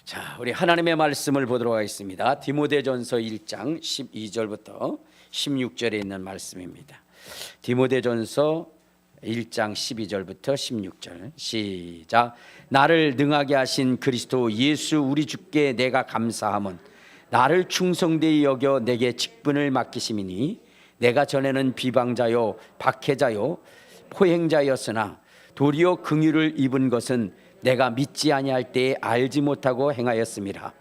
자, 우리 하나님의 말씀을 보도록 하겠습니다. 디모데전서 1장 12절부터 16절에 있는 말씀입니다. 디모데전서 1장 12절부터 16절 시작. 나를 능하게 하신 그리스도 예수 우리 주께 내가 감사함은 나를 충성되이 여겨 내게 직분을 맡기심이니 내가 전에는 비방자요 박해자요 포행자였으나 도리어 긍휼을 입은 것은 내가 믿지 아니할 때에 알지 못하고 행하였음이라.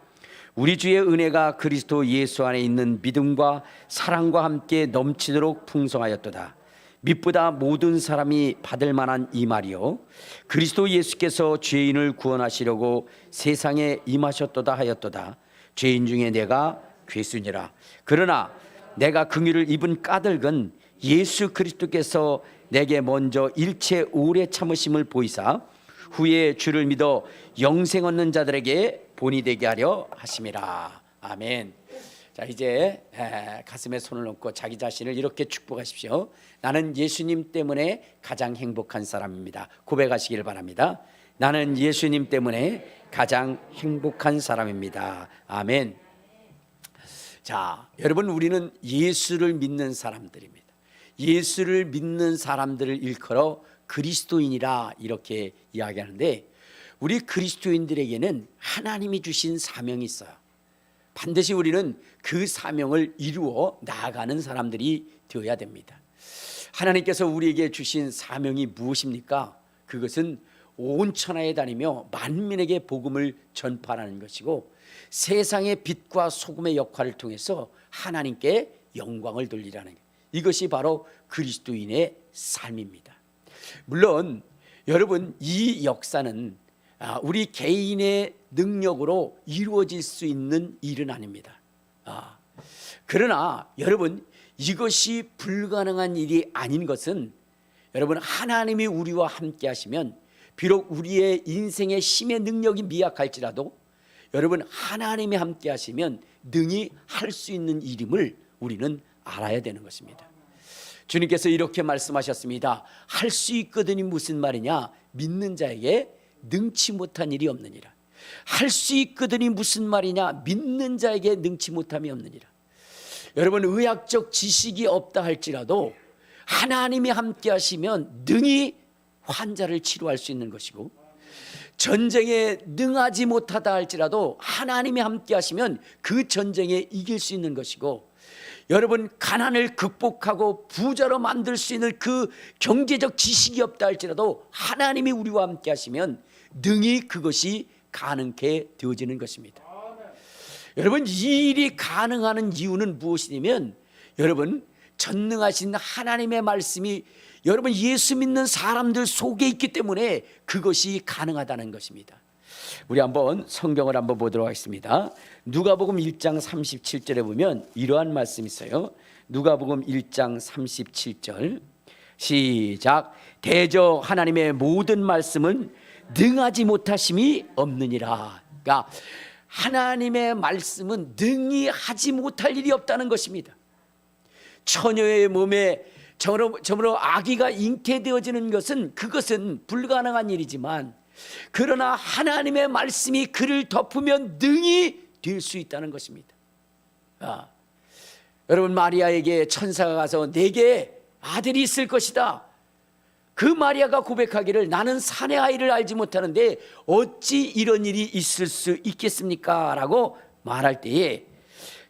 우리 주의 은혜가 그리스도 예수 안에 있는 믿음과 사랑과 함께 넘치도록 풍성하였도다. 믿보다 모든 사람이 받을 만한 이 말이요 그리스도 예수께서 죄인을 구원하시려고 세상에 임하셨도다 하였도다. 죄인 중에 내가 괴순이라. 그러나 내가 긍휼을 입은 까닭은 예수 그리스도께서 내게 먼저 일체 오래 참으심을 보이사 후에 주를 믿어 영생 얻는 자들에게 본이 되게 하려 하심이라. 아멘. 자, 이제 가슴에 손을 얹고 자기 자신을 이렇게 축복하십시오. 나는 예수님 때문에 가장 행복한 사람입니다. 고백하시길 바랍니다. 나는 예수님 때문에 가장 행복한 사람입니다. 아멘. 자, 여러분, 우리는 예수를 믿는 사람들입니다. 예수를 믿는 사람들을 일컬어 그리스도인이라 이렇게 이야기하는데, 우리 그리스도인들에게는 하나님이 주신 사명이 있어요. 반드시 우리는 그 사명을 이루어 나아가는 사람들이 되어야 됩니다. 하나님께서 우리에게 주신 사명이 무엇입니까? 그것은 온 천하에 다니며 만민에게 복음을 전파하는 것이고 세상의 빛과 소금의 역할을 통해서 하나님께 영광을 돌리라는 것, 이것이 바로 그리스도인의 삶입니다. 물론 여러분, 이 역사는 우리 개인의 능력으로 이루어질 수 있는 일은 아닙니다. 그러나 여러분, 이것이 불가능한 일이 아닌 것은 여러분, 하나님이 우리와 함께 하시면 비록 우리의 인생의 힘의 능력이 미약할지라도 여러분, 하나님이 함께 하시면 능히 할 수 있는 일임을 우리는 알아야 되는 것입니다. 주님께서 이렇게 말씀하셨습니다. 할 수 있거든이 무슨 말이냐? 믿는 자에게 능치 못한 일이 없느니라. 할 수 있거든이 무슨 말이냐? 믿는 자에게 능치 못함이 없느니라. 여러분, 의학적 지식이 없다 할지라도 하나님이 함께 하시면 능히 환자를 치료할 수 있는 것이고, 전쟁에 능하지 못하다 할지라도 하나님이 함께 하시면 그 전쟁에 이길 수 있는 것이고, 여러분, 가난을 극복하고 부자로 만들 수 있는 그 경제적 지식이 없다 할지라도 하나님이 우리와 함께 하시면 능히 그것이 가능케 되어지는 것입니다. 여러분, 이 일이 가능한 이유는 무엇이냐면 여러분, 전능하신 하나님의 말씀이 여러분 예수 믿는 사람들 속에 있기 때문에 그것이 가능하다는 것입니다. 우리 한번 성경을 한번 보도록 하겠습니다. 누가복음 1장 37절에 보면 이러한 말씀이 있어요. 누가복음 1장 37절 시작. 대저 하나님의 모든 말씀은 능하지 못하심이 없느니라. 그러니까 하나님의 말씀은 능히 하지 못할 일이 없다는 것입니다. 처녀의 몸에 저므로 아기가 잉태되어지는 것은 그것은 불가능한 일이지만, 그러나 하나님의 말씀이 그를 덮으면 능히 될 수 있다는 것입니다. 여러분, 마리아에게 천사가 가서 내게 아들이 있을 것이다. 그 마리아가 고백하기를 나는 사내 아이를 알지 못하는데 어찌 이런 일이 있을 수 있겠습니까? 라고 말할 때에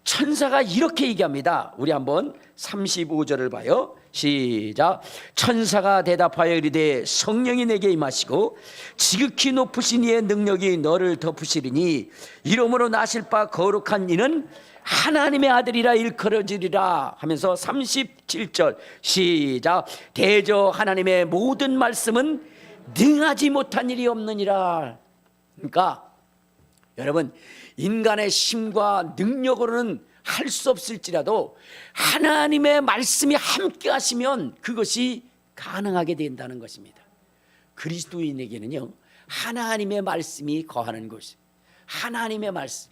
천사가 이렇게 얘기합니다. 우리 한번 35절을 봐요. 시작. 천사가 대답하여 이르되 성령이 내게 임하시고 지극히 높으신 이의 능력이 너를 덮으시리니 이러므로 나실 바 거룩한 이는 하나님의 아들이라 일컬어지리라 하면서 37절 시작. 대저 하나님의 모든 말씀은 능하지 못한 일이 없느니라. 그러니까 여러분, 인간의 힘과 능력으로는 할 수 없을지라도 하나님의 말씀이 함께 하시면 그것이 가능하게 된다는 것입니다. 그리스도인에게는요, 하나님의 말씀이 거하는 것이 하나님의 말씀.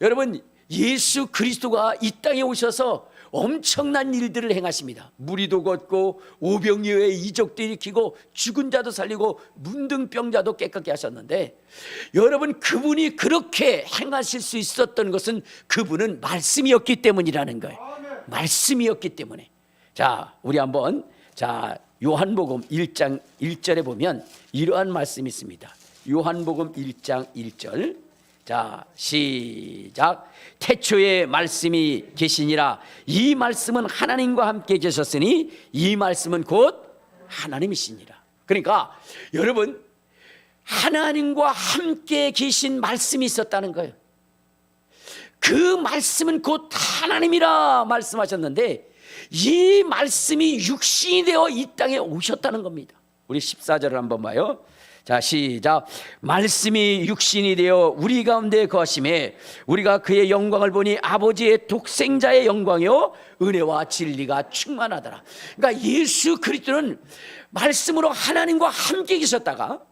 여러분, 예수 그리스도가 이 땅에 오셔서 엄청난 일들을 행하십니다. 무리도 걷고 오병이어의 이적도 일으키고 죽은 자도 살리고 문둥병자도 깨끗게 하셨는데, 여러분, 그분이 그렇게 행하실 수 있었던 것은 그분은 말씀이었기 때문이라는 거예요. 말씀이었기 때문에. 자, 우리 한번 요한복음 1장 1절에 보면 이러한 말씀이 있습니다. 요한복음 1장 1절. 자, 시작. 태초에 말씀이 계시니라. 이 말씀은 하나님과 함께 계셨으니 이 말씀은 곧 하나님이시니라. 그러니까 여러분, 하나님과 함께 계신 말씀이 있었다는 거예요. 그 말씀은 곧 하나님이라 말씀하셨는데, 이 말씀이 육신이 되어 이 땅에 오셨다는 겁니다. 우리 14절을 한번 봐요. 자, 시작. 말씀이 육신이 되어 우리 가운데 거하심에 우리가 그의 영광을 보니 아버지의 독생자의 영광이요 은혜와 진리가 충만하더라. 그러니까 예수 그리스도는 말씀으로 하나님과 함께 계셨다가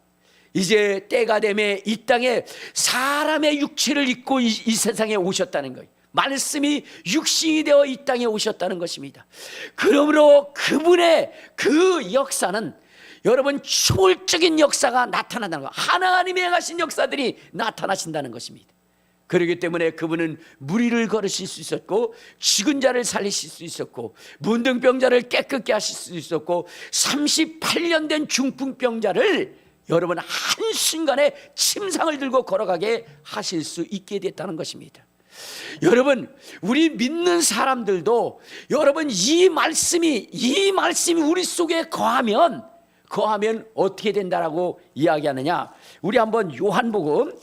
이제 때가 되매 이 땅에 사람의 육체를 입고 이 세상에 오셨다는 거예요. 말씀이 육신이 되어 이 땅에 오셨다는 것입니다. 그러므로 그분의 그 역사는 여러분, 초월적인 역사가 나타난다는 것, 하나님이 행하신 역사들이 나타나신다는 것입니다. 그렇기 때문에 그분은 무리를 걸으실 수 있었고, 죽은 자를 살리실 수 있었고, 문둥병자를 깨끗게 하실 수 있었고, 38년 된 중풍병자를 여러분 한순간에 침상을 들고 걸어가게 하실 수 있게 됐다는 것입니다. 여러분, 우리 믿는 사람들도 여러분 이 말씀이 우리 속에 거하면 어떻게 된다라고 이야기하느냐? 우리 한번 요한복음,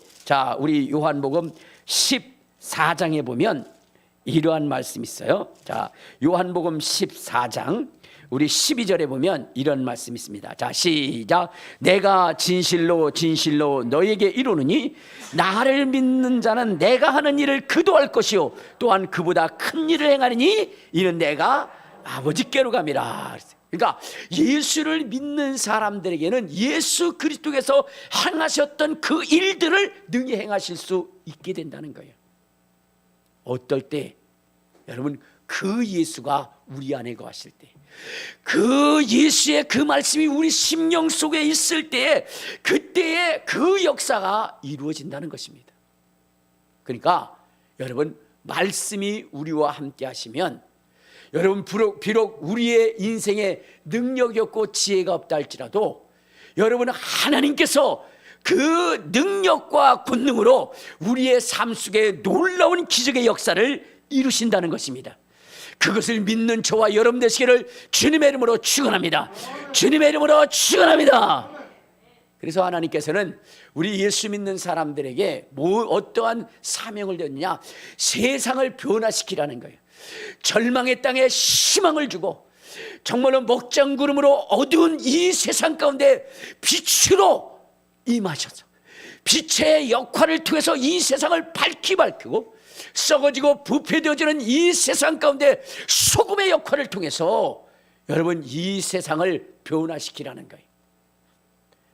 우리 요한복음 14장에 보면 이러한 말씀이 있어요. 자, 요한복음 14장 우리 12절에 보면 이런 말씀이 있습니다. 자, 시작. 내가 진실로 진실로 너에게 이르노니 나를 믿는 자는 내가 하는 일을 그도 할 것이요 또한 그보다 큰 일을 행하리니 이는 내가 아버지께로 감이라. 그러니까 예수를 믿는 사람들에게는 예수 그리스도께서 행하셨던 그 일들을 능히 행하실 수 있게 된다는 거예요. 어떨 때? 여러분, 그 예수가 우리 안에 거하실 때, 그 예수의 그 말씀이 우리 심령 속에 있을 때, 그때에 그 역사가 이루어진다는 것입니다. 그러니까 여러분, 말씀이 우리와 함께 하시면 여러분, 비록 우리의 인생에 능력이 없고 지혜가 없다 할지라도 여러분, 하나님께서 그 능력과 권능으로 우리의 삶 속에 놀라운 기적의 역사를 이루신다는 것입니다. 그것을 믿는 저와 여러분 되시기를 주님의 이름으로 축원합니다. 주님의 이름으로 축원합니다. 그래서 하나님께서는 우리 예수 믿는 사람들에게 어떠한 사명을 줬느냐? 세상을 변화시키라는 거예요. 절망의 땅에 희망을 주고 정말로 먹장구름으로 어두운 이 세상 가운데 빛으로 임하셔서 빛의 역할을 통해서 이 세상을 밝히고 썩어지고 부패되어지는 이 세상 가운데 소금의 역할을 통해서 여러분 이 세상을 변화시키라는 거예요.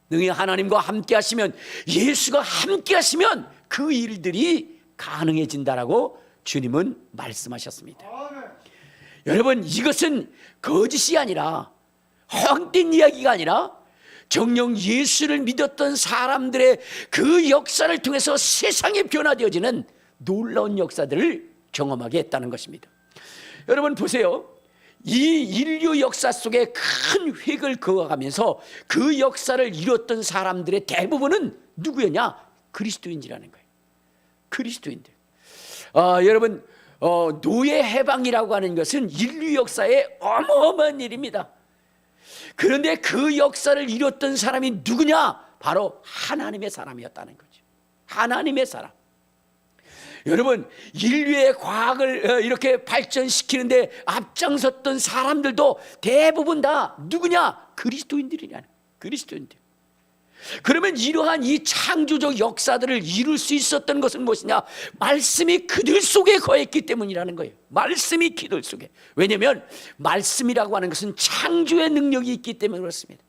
능히 하나님과 함께 하시면, 예수가 함께 하시면 그 일들이 가능해진다라고 주님은 말씀하셨습니다. 여러분, 이것은 거짓이 아니라 헛된 이야기가 아니라 정녕 예수를 믿었던 사람들의 그 역사를 통해서 세상이 변화되어지는 놀라운 역사들을 경험하게 했다는 것입니다. 여러분 보세요. 이 인류 역사 속에 큰 획을 그어가면서 그 역사를 이뤘던 사람들의 대부분은 누구였냐? 그리스도인이라는 거예요. 그리스도인들. 여러분, 노예 해방이라고 하는 것은 인류 역사의 어마어마한 일입니다. 그런데 그 역사를 이뤘던 사람이 누구냐? 바로 하나님의 사람이었다는 거죠. 하나님의 사람. 여러분, 인류의 과학을 이렇게 발전시키는데 앞장섰던 사람들도 대부분 다 누구냐? 그리스도인들이냐. 그리스도인들. 그러면 이러한 이 창조적 역사들을 이룰 수 있었던 것은 무엇이냐? 말씀이 그들 속에 거했기 때문이라는 거예요. 말씀이 그들 속에. 왜냐하면 말씀이라고 하는 것은 창조의 능력이 있기 때문에 그렇습니다.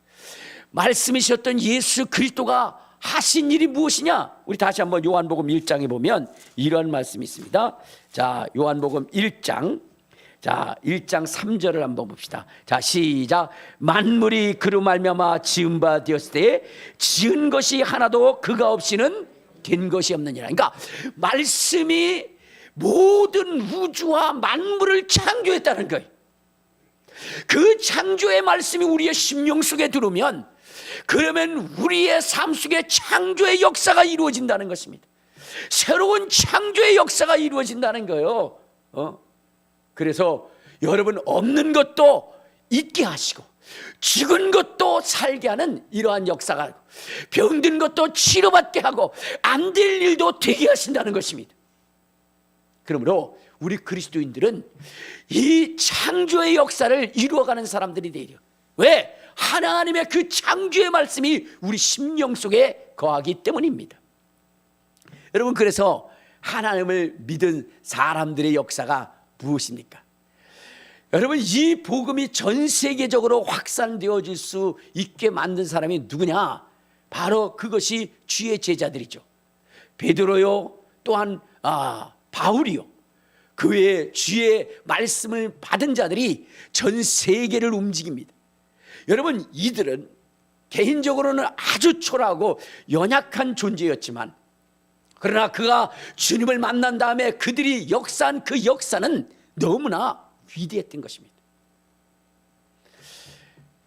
말씀이셨던 예수 그리스도가 하신 일이 무엇이냐? 우리 다시 한번 요한복음 1장에 보면 이런 말씀이 있습니다. 자, 요한복음 1장 자, 1장 3절을 한번 봅시다. 자, 시작. 만물이 그로 말미암아 지은 바 되었을 때 지은 것이 하나도 그가 없이는 된 것이 없느니라. 그러니까 말씀이 모든 우주와 만물을 창조했다는 거예요. 그 창조의 말씀이 우리의 심령 속에 들어오면, 그러면 우리의 삶 속에 창조의 역사가 이루어진다는 것입니다. 새로운 창조의 역사가 이루어진다는 거예요. 그래서 여러분, 없는 것도 있게 하시고 죽은 것도 살게 하는 이러한 역사가, 병든 것도 치료받게 하고 안 될 일도 되게 하신다는 것입니다. 그러므로 우리 그리스도인들은 이 창조의 역사를 이루어가는 사람들이 되려. 왜? 하나님의 그 창조의 말씀이 우리 심령 속에 거하기 때문입니다. 여러분, 그래서 하나님을 믿은 사람들의 역사가 무엇입니까? 여러분, 이 복음이 전 세계적으로 확산되어질 수 있게 만든 사람이 누구냐? 바로 그것이 주의 제자들이죠. 베드로요, 또한 바울이요, 그 외에 주의 말씀을 받은 자들이 전 세계를 움직입니다. 여러분, 이들은 개인적으로는 아주 초라하고 연약한 존재였지만, 그러나 그가 주님을 만난 다음에 그들이 역사한 그 역사는 너무나 위대했던 것입니다.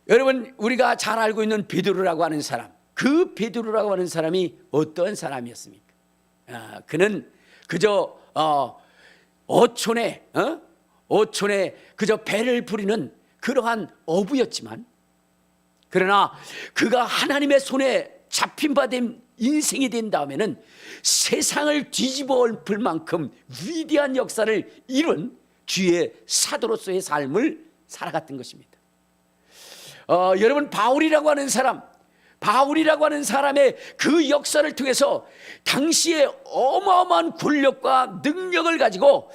여러분, 우리가 잘 알고 있는 베드로라고 하는 사람, 그 베드로라고 하는 사람이 어떤 사람이었습니까? 그는 그저 어촌에 그저 배를 부리는 그러한 어부였지만, 그러나 그가 하나님의 손에 잡힌 바 된 인생이 된 다음에는 세상을 뒤집어 엎을 만큼 위대한 역사를 이룬 주의 사도로서의 삶을 살아갔던 것입니다. 여러분, 바울이라고 하는 사람의 그 역사를 통해서 당시에 어마어마한 권력과 능력을 가지고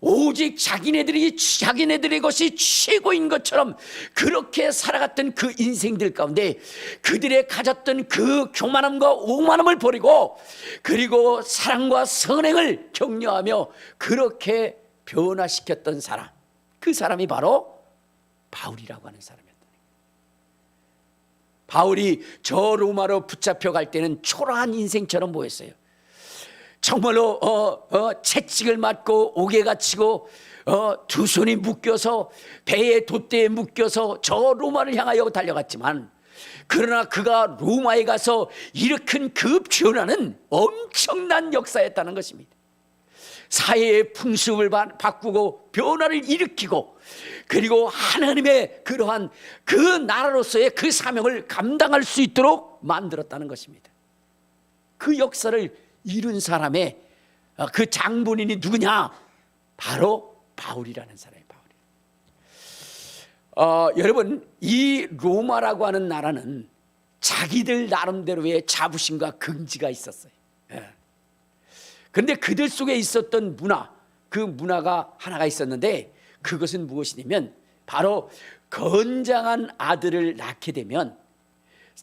오직 자기네들의 것이 최고인 것처럼 그렇게 살아갔던 그 인생들 가운데 그들의 가졌던 그 교만함과 오만함을 버리고, 그리고 사랑과 선행을 격려하며 그렇게 변화시켰던 사람, 그 사람이 바로 바울이라고 하는 사람이었다. 바울이 저 로마로 붙잡혀 갈 때는 초라한 인생처럼 보였어요. 정말로 채찍을 맞고 옥에 갇히고 두 손이 묶여서 배에 돛대에 묶여서 저 로마를 향하여 달려갔지만, 그러나 그가 로마에 가서 일으킨 그 변화는 엄청난 역사였다는 것입니다. 사회의 풍습을 바꾸고 변화를 일으키고, 그리고 하나님의 그러한 그 나라로서의 그 사명을 감당할 수 있도록 만들었다는 것입니다. 그 역사를 이룬 사람의 그 장본인이 누구냐? 바로 바울이라는 사람이에요. 여러분, 이 로마라고 하는 나라는 자기들 나름대로의 자부심과 긍지가 있었어요. 그런데 그들 속에 있었던 문화, 그 문화가 하나가 있었는데, 그것은 무엇이냐면 바로 건장한 아들을 낳게 되면,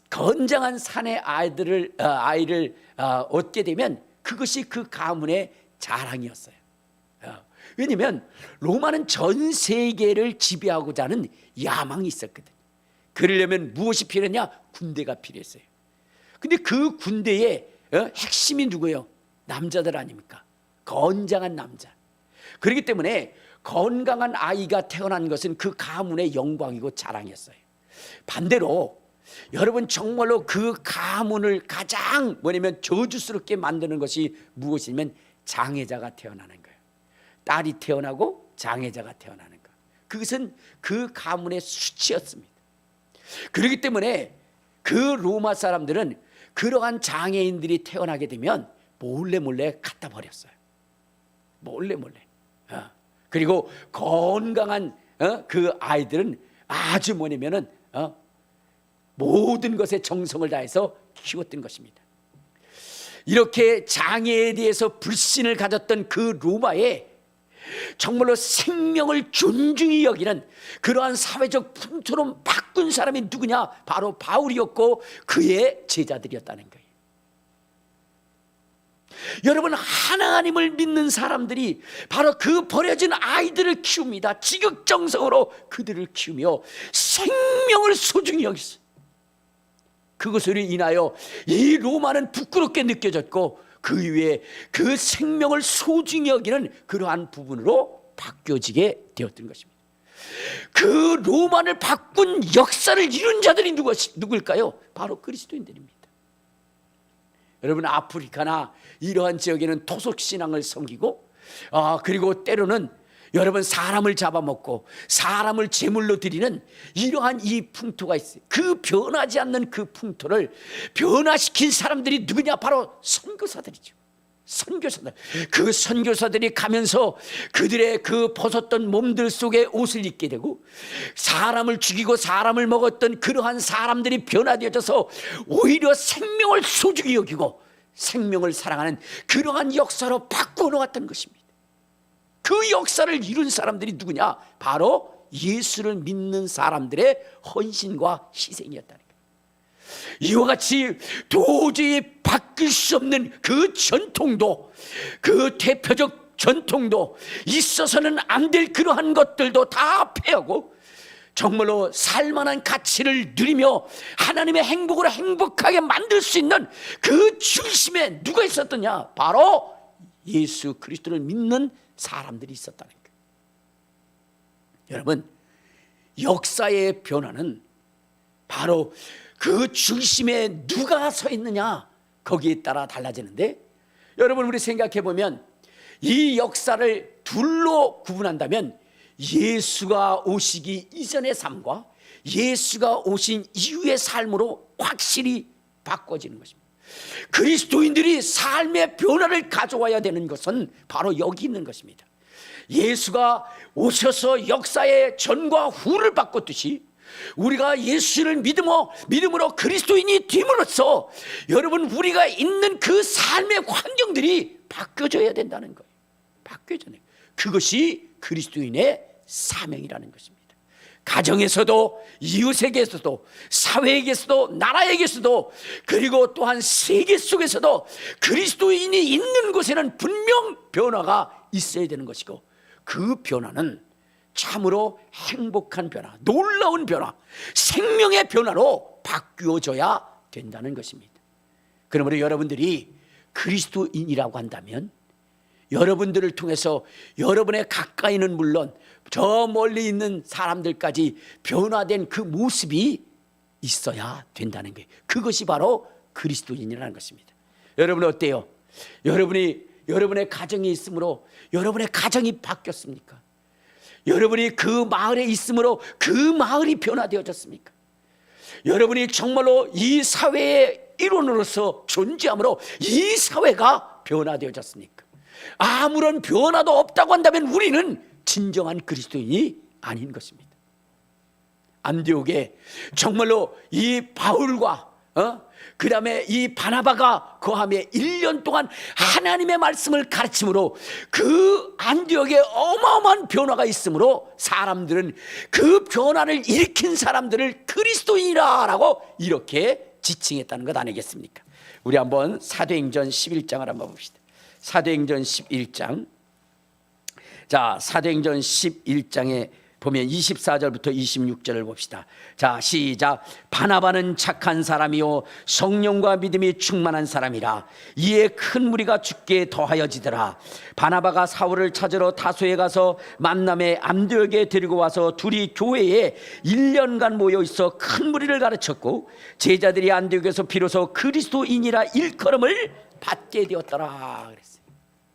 건장한 사내 아이를 얻게 되면 그것이 그 가문의 자랑이었어요. 왜냐하면 로마는 전 세계를 지배하고자 하는 야망이 있었거든. 그러려면 무엇이 필요했냐? 군대가 필요했어요. 근데 그 군대의 핵심이 누구예요? 남자들 아닙니까? 건장한 남자. 그렇기 때문에 건강한 아이가 태어난 것은 그 가문의 영광이고 자랑이었어요. 반대로 여러분, 정말로 그 가문을 가장 저주스럽게 만드는 것이 무엇이냐면 장애자가 태어나는 거예요. 딸이 태어나고 장애자가 태어나는 거. 그것은 그 가문의 수치였습니다. 그렇기 때문에 그 로마 사람들은 그러한 장애인들이 태어나게 되면 몰래 갖다 버렸어요. 몰래. 그리고 건강한 그 아이들은 아주 모든 것에 정성을 다해서 키웠던 것입니다. 이렇게 장애에 대해서 불신을 가졌던 그 로마에 정말로 생명을 존중히 여기는 그러한 사회적 풍토로 바꾼 사람이 누구냐? 바로 바울이었고 그의 제자들이었다는 거예요. 여러분, 하나님을 믿는 사람들이 바로 그 버려진 아이들을 키웁니다. 지극정성으로 그들을 키우며 생명을 소중히 여기서 그것으로 인하여 이 로마는 부끄럽게 느껴졌고 그 이후에 그 생명을 소중히 여기는 그러한 부분으로 바뀌어지게 되었던 것입니다. 그 로마를 바꾼 역사를 이룬 자들이 누굴까요? 바로 그리스도인들입니다. 여러분, 아프리카나 이러한 지역에는 토속신앙을 섬기고 그리고 때로는 여러분 사람을 잡아먹고 사람을 제물로 드리는 이러한 이 풍토가 있어요. 그 변하지 않는 그 풍토를 변화시킨 사람들이 누구냐? 바로 선교사들이죠. 선교사들. 그 선교사들이 가면서 그들의 그 벗었던 몸들 속에 옷을 입게 되고 사람을 죽이고 사람을 먹었던 그러한 사람들이 변화되어져서 오히려 생명을 소중히 여기고 생명을 사랑하는 그러한 역사로 바꾸어 놓았던 것입니다. 그 역사를 이룬 사람들이 누구냐? 바로 예수를 믿는 사람들의 헌신과 희생이었다는 거예요. 이와 같이 도저히 바뀔 수 없는 그 전통도, 그 대표적 전통도, 있어서는 안 될 그러한 것들도 다 폐하고 정말로 살만한 가치를 누리며 하나님의 행복으로 행복하게 만들 수 있는 그 중심에 누가 있었더냐? 바로 예수 그리스도를 믿는 사람들이 있었다는 거예요. 여러분, 역사의 변화는 바로 그 중심에 누가 서 있느냐 거기에 따라 달라지는데, 여러분 우리 생각해 보면 이 역사를 둘로 구분한다면 예수가 오시기 이전의 삶과 예수가 오신 이후의 삶으로 확실히 바꿔지는 것입니다. 그리스도인들이 삶의 변화를 가져와야 되는 것은 바로 여기 있는 것입니다. 예수가 오셔서 역사의 전과 후를 바꿨듯이 우리가 예수를 믿음으로 그리스도인이 됨으로써 여러분 우리가 있는 그 삶의 환경들이 바뀌어져야 된다는 거예요. 바뀌어져야 돼요. 그것이 그리스도인의 사명이라는 것입니다. 가정에서도 이웃에게서도 사회에게서도 나라에게서도 그리고 또한 세계 속에서도 그리스도인이 있는 곳에는 분명 변화가 있어야 되는 것이고, 그 변화는 참으로 행복한 변화, 놀라운 변화, 생명의 변화로 바뀌어져야 된다는 것입니다. 그러므로 여러분들이 그리스도인이라고 한다면 여러분들을 통해서 여러분의 가까이는 물론 저 멀리 있는 사람들까지 변화된 그 모습이 있어야 된다는 거예요. 그것이 바로 그리스도인이라는 것입니다. 여러분 어때요? 여러분의 가정이 있으므로 여러분의 가정이 바뀌었습니까? 여러분이 그 마을에 있으므로 그 마을이 변화되어졌습니까? 여러분이 정말로 이 사회의 일원으로서 존재함으로 이 사회가 변화되어졌습니까? 아무런 변화도 없다고 한다면 우리는 진정한 그리스도인이 아닌 것입니다. 안디옥에 정말로 이 바울과 그 다음에 이 바나바가 거함에 1년 동안 하나님의 말씀을 가르침으로 그 안디옥에 어마어마한 변화가 있으므로 사람들은 그 변화를 일으킨 사람들을 그리스도인이라고 이렇게 지칭했다는 것 아니겠습니까? 우리 한번 사도행전 11장을 한번 봅시다. 사도행전 11장. 자, 사도행전 11장에 보면 24절부터 26절을 봅시다. 자, 시작. 바나바는 착한 사람이요 성령과 믿음이 충만한 사람이라. 이에 큰 무리가 죽게 더하여지더라. 바나바가 사울을 찾으러 다소에 가서 만남에 안디옥에 데리고 와서 둘이 교회에 1년간 모여 있어 큰 무리를 가르쳤고, 제자들이 안디옥에서 비로소 그리스도인이라 일컬음을 받게 되었더라 그랬어요.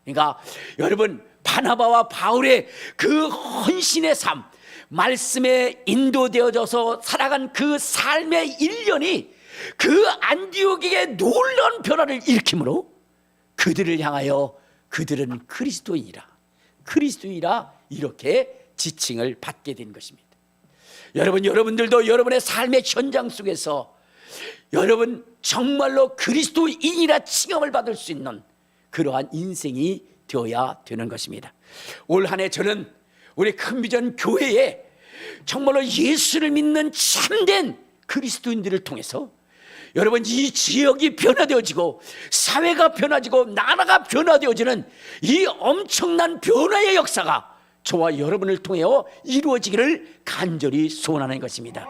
그러니까 여러분, 바나바와 바울의 그 헌신의 삶, 말씀에 인도되어져서 살아간 그 삶의 1년이 그 안디옥에게 놀라운 변화를 일으키므로 그들을 향하여 그들은 그리스도인이라 이렇게 지칭을 받게 된 것입니다. 여러분들도 여러분의 삶의 현장 속에서 여러분 정말로 그리스도인이라 칭함을 받을 수 있는 그러한 인생이 되어야 되는 것입니다. 올 한 해 저는 우리 큰비전 교회에 정말로 예수를 믿는 참된 그리스도인들을 통해서 여러분, 이 지역이 변화되어지고 사회가 변화지고 나라가 변화되어지는 이 엄청난 변화의 역사가 저와 여러분을 통하여 이루어지기를 간절히 소원하는 것입니다.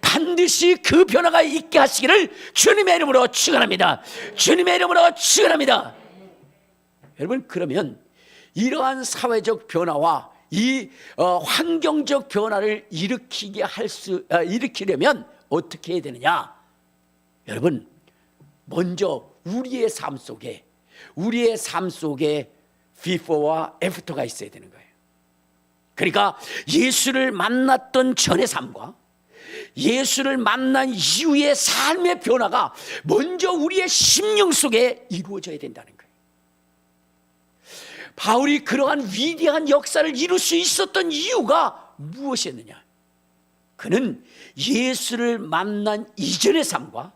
반드시 그 변화가 있게 하시기를 주님의 이름으로 축원합니다. 주님의 이름으로 축원합니다. 여러분, 그러면 이러한 사회적 변화와 이 환경적 변화를 일으키려면 어떻게 해야 되느냐? 여러분, 먼저 우리의 삶 속에 before와 after가 있어야 되는 거예요. 그러니까 예수를 만났던 전의 삶과 예수를 만난 이후의 삶의 변화가 먼저 우리의 심령 속에 이루어져야 된다는 거예요. 바울이 그러한 위대한 역사를 이룰 수 있었던 이유가 무엇이었느냐? 그는 예수를 만난 이전의 삶과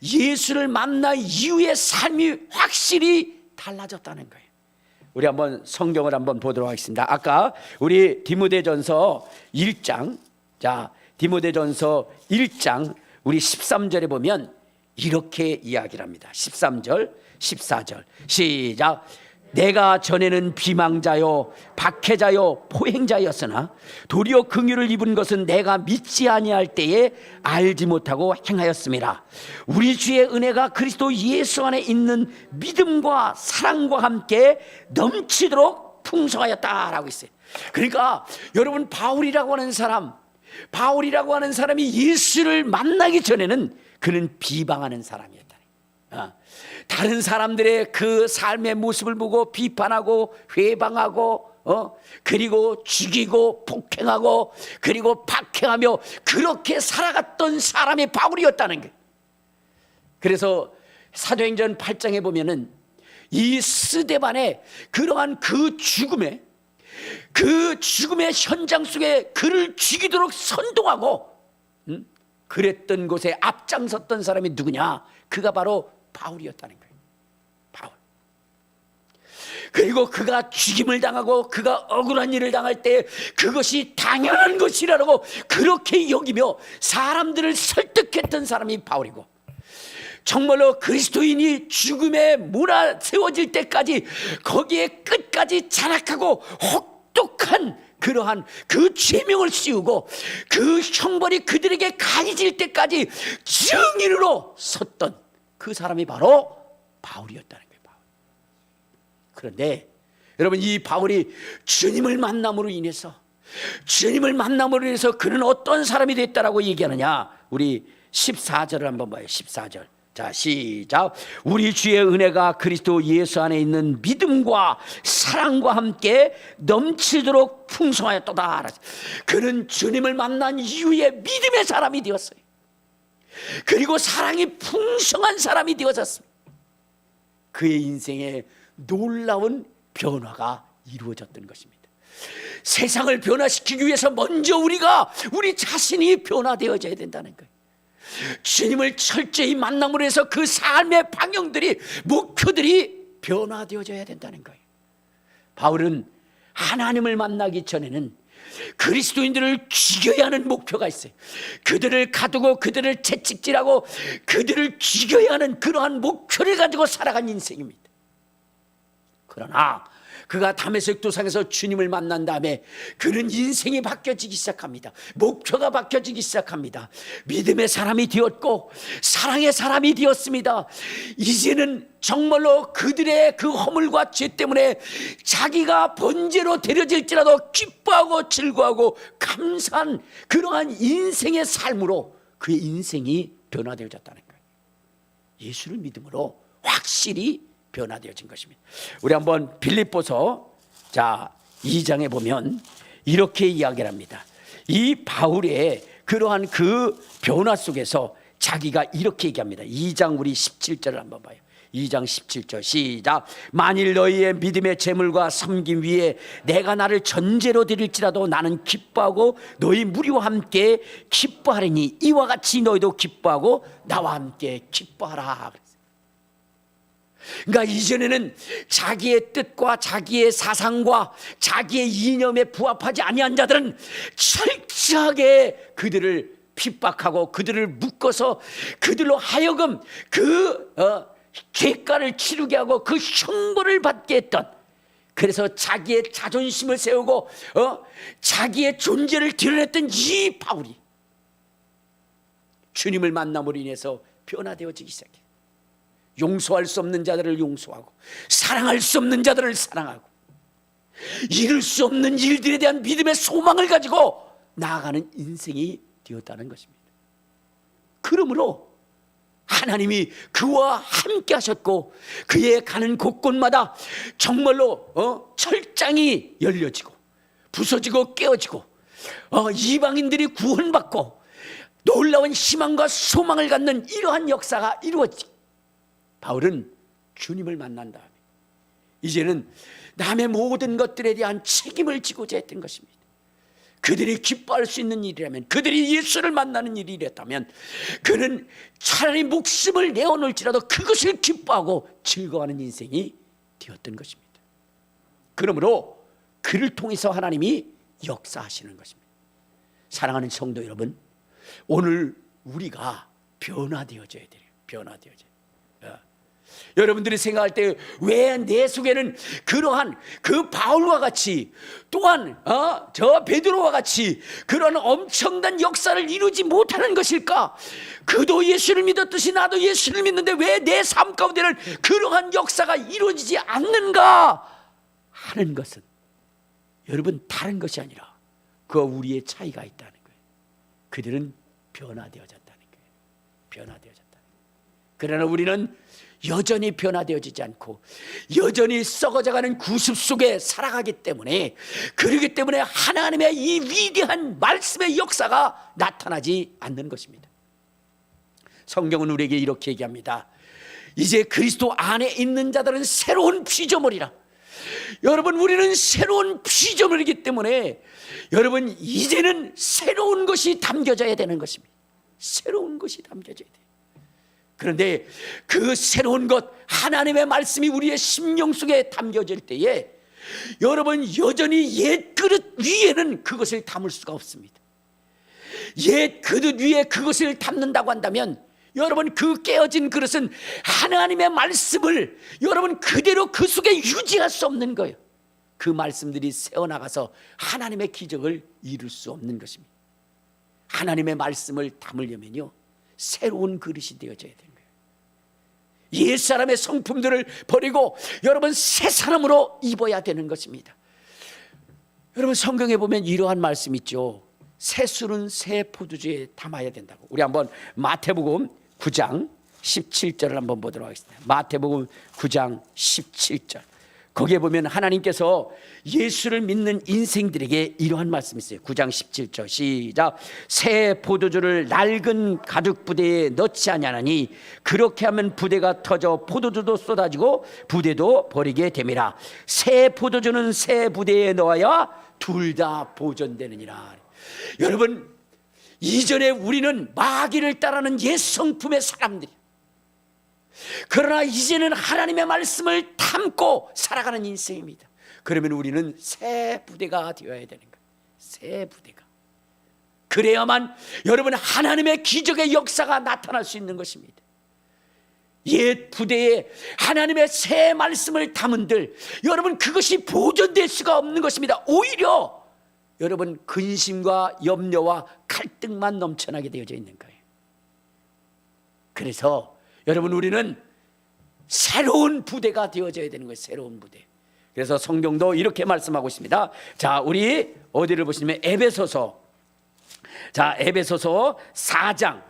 예수를 만난 이후의 삶이 확실히 달라졌다는 거예요. 우리 한번 성경을 한번 보도록 하겠습니다. 아까 우리 디모데전서 1장, 자, 디모데전서 1장 우리 13절에 보면 이렇게 이야기를 합니다. 13절, 14절 시작. 내가 전에는 비망자요 박해자요 포행자였으나 도리어 긍휼을 입은 것은 내가 믿지 아니할 때에 알지 못하고 행하였음이라. 우리 주의 은혜가 그리스도 예수 안에 있는 믿음과 사랑과 함께 넘치도록 풍성하였다라고 있어요. 그러니까 여러분, 바울이라고 하는 사람이 예수를 만나기 전에는 그는 비방하는 사람이었다. 다른 사람들의 그 삶의 모습을 보고 비판하고 회방하고 그리고 죽이고 폭행하고 그리고 박해하며 그렇게 살아갔던 사람이 바울이었다는 거예요. 그래서 사도행전 8장에 보면은 이 스데반의 그러한 그 죽음의 현장 속에 그를 죽이도록 선동하고 그랬던 곳에 앞장섰던 사람이 누구냐? 그가 바로 바울이었다는 거예요. 바울. 그리고 그가 죽임을 당하고 그가 억울한 일을 당할 때 그것이 당연한 것이라고 그렇게 여기며 사람들을 설득했던 사람이 바울이고, 정말로 그리스도인이 죽음에 몰아세워질 때까지 거기에 끝까지 잔악하고 혹독한 그러한 그 죄명을 씌우고 그 형벌이 그들에게 가해질 때까지 증인으로 섰던 그 사람이 바로 바울이었다는 거예요. 바울. 그런데 여러분, 이 바울이 주님을 만남으로 인해서 그는 어떤 사람이 됐다라고 얘기하느냐? 우리 14절을 한번 봐요. 14절. 자, 시작. 우리 주의 은혜가 그리스도 예수 안에 있는 믿음과 사랑과 함께 넘치도록 풍성하였도다. 그는 주님을 만난 이후에 믿음의 사람이 되었어요. 그리고 사랑이 풍성한 사람이 되어졌습니다. 그의 인생에 놀라운 변화가 이루어졌던 것입니다. 세상을 변화시키기 위해서 먼저 우리 자신이 변화되어져야 된다는 거예요. 주님을 철저히 만남으로 해서 그 삶의 방향들이, 목표들이 변화되어져야 된다는 거예요. 바울은 하나님을 만나기 전에는 그리스도인들을 죽여야 하는 목표가 있어요. 그들을 가두고 그들을 채찍질하고 그들을 죽여야 하는 그러한 목표를 가지고 살아간 인생입니다. 그러나 그가 다메섹 도상에서 주님을 만난 다음에 그는 인생이 바뀌어지기 시작합니다. 목표가 바뀌어지기 시작합니다. 믿음의 사람이 되었고 사랑의 사람이 되었습니다. 이제는 정말로 그들의 그 허물과 죄 때문에 자기가 번제로 드려질지라도 기뻐하고 즐거워하고 감사한 그러한 인생의 삶으로 그의 인생이 변화되어졌다는 거예요. 예수를 믿음으로 확실히 변화되어진 것입니다. 우리 한번 빌립보서 2장에 보면 이렇게 이야기를 합니다. 이 바울의 그러한 그 변화 속에서 자기가 이렇게 얘기합니다. 2장 우리 17절을 한번 봐요. 2장 17절 시작. 만일 너희의 믿음의 재물과 섬김 위에 내가 나를 전제로 드릴지라도 나는 기뻐하고 너희 무리와 함께 기뻐하리니 이와 같이 너희도 기뻐하고 나와 함께 기뻐하라. 그러니까 이전에는 자기의 뜻과 자기의 사상과 자기의 이념에 부합하지 아니한 자들은 철저하게 그들을 핍박하고 그들을 묶어서 그들로 하여금 그 객가를 치르게 하고 그 형벌을 받게 했던, 그래서 자기의 자존심을 세우고 자기의 존재를 드러냈던 이 바울이 주님을 만남으로 인해서 변화되어지기 시작해. 용서할 수 없는 자들을 용서하고 사랑할 수 없는 자들을 사랑하고 이룰 수 없는 일들에 대한 믿음의 소망을 가지고 나아가는 인생이 되었다는 것입니다. 그러므로 하나님이 그와 함께 하셨고 그의 가는 곳곳마다 정말로 철장이 열려지고 부서지고 깨어지고 이방인들이 구원받고 놀라운 희망과 소망을 갖는 이러한 역사가 이루어지고, 바울은 주님을 만난 다음에 이제는 남의 모든 것들에 대한 책임을 지고자 했던 것입니다. 그들이 기뻐할 수 있는 일이라면, 그들이 예수를 만나는 일이랬다면 그는 차라리 목숨을 내어놓을지라도 그것을 기뻐하고 즐거워하는 인생이 되었던 것입니다. 그러므로 그를 통해서 하나님이 역사하시는 것입니다. 사랑하는 성도 여러분, 오늘 우리가 변화되어져야 돼요. 변화되어져야. 여러분들이 생각할 때 왜 내 속에는 그러한 그 바울과 같이 또한 저 베드로와 같이 그런 엄청난 역사를 이루지 못하는 것일까? 그도 예수를 믿었듯이 나도 예수를 믿는데 왜 내 삶 가운데는 그러한 역사가 이루어지지 않는가 하는 것은, 여러분, 다른 것이 아니라 그와 우리의 차이가 있다는 거예요. 그들은 변화되어졌다는 거예요. 변화되어졌다는 거예요. 그러나 우리는 여전히 변화되어지지 않고 여전히 썩어져가는 구습 속에 살아가기 때문에, 그러기 때문에 하나님의 이 위대한 말씀의 역사가 나타나지 않는 것입니다. 성경은 우리에게 이렇게 얘기합니다. 이제 그리스도 안에 있는 자들은 새로운 피조물이라. 여러분, 우리는 새로운 피조물이기 때문에 여러분, 이제는 새로운 것이 담겨져야 되는 것입니다. 새로운 것이 담겨져야 돼요. 그런데 그 새로운 것, 하나님의 말씀이 우리의 심령 속에 담겨질 때에 여러분, 여전히 옛 그릇 위에는 그것을 담을 수가 없습니다. 옛 그릇 위에 그것을 담는다고 한다면 여러분, 그 깨어진 그릇은 하나님의 말씀을 여러분 그대로 그 속에 유지할 수 없는 거예요. 그 말씀들이 새어나가서 하나님의 기적을 이룰 수 없는 것입니다. 하나님의 말씀을 담으려면요, 새로운 그릇이 되어져야 되는 거예요. 옛사람의 성품들을 버리고 여러분 새 사람으로 입어야 되는 것입니다. 여러분, 성경에 보면 이러한 말씀 있죠. 새 술은 새 포도주에 담아야 된다고. 우리 한번 마태복음 9장 17절을 한번 보도록 하겠습니다. 마태복음 9장 17절. 거기에 보면 하나님께서 예수를 믿는 인생들에게 이러한 말씀이 있어요. 9장 17절 시작. 새 포도주를 낡은 가죽 부대에 넣지 아니하나니 그렇게 하면 부대가 터져 포도주도 쏟아지고 부대도 버리게 됨이라. 새 포도주는 새 부대에 넣어야 둘 다 보존되느니라. 여러분, 이전에 우리는 마귀를 따르는 옛 성품의 사람들이, 그러나 이제는 하나님의 말씀을 담고 살아가는 인생입니다. 그러면 우리는 새 부대가 되어야 되는 거예요. 새 부대가. 그래야만 여러분 하나님의 기적의 역사가 나타날 수 있는 것입니다. 옛 부대에 하나님의 새 말씀을 담은들 여러분, 그것이 보존될 수가 없는 것입니다. 오히려 여러분 근심과 염려와 갈등만 넘쳐나게 되어져 있는 거예요. 그래서 여러분, 우리는 새로운 부대가 되어져야 되는 거예요. 새로운 부대. 그래서 성경도 이렇게 말씀하고 있습니다. 자, 우리 어디를 보시면 에베소서. 자, 에베소서 4장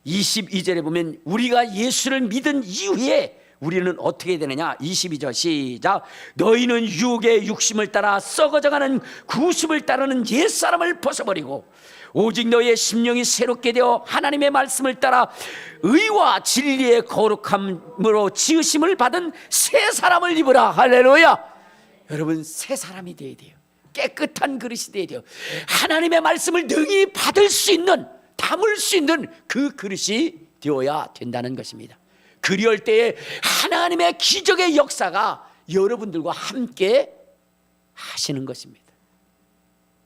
22절에 보면 우리가 예수를 믿은 이후에 우리는 어떻게 되느냐. 22절 시작. 너희는 유혹의 육심을 따라 썩어져가는 구습을 따르는 옛사람을 벗어버리고 오직 너희의 심령이 새롭게 되어 하나님의 말씀을 따라 의와 진리의 거룩함으로 지으심을 받은 새 사람을 입으라. 할렐루야. 여러분, 새 사람이 되어야 돼요. 깨끗한 그릇이 되어야 돼요. 하나님의 말씀을 능히 받을 수 있는, 담을 수 있는 그 그릇이 되어야 된다는 것입니다. 그리할 때에 하나님의 기적의 역사가 여러분들과 함께 하시는 것입니다.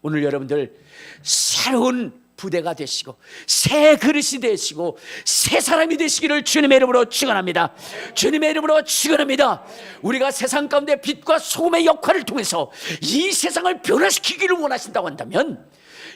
오늘 여러분들 새로운 부대가 되시고 새 그릇이 되시고 새 사람이 되시기를 주님의 이름으로 축원합니다. 주님의 이름으로 축원합니다. 우리가 세상 가운데 빛과 소금의 역할을 통해서 이 세상을 변화시키기를 원하신다고 한다면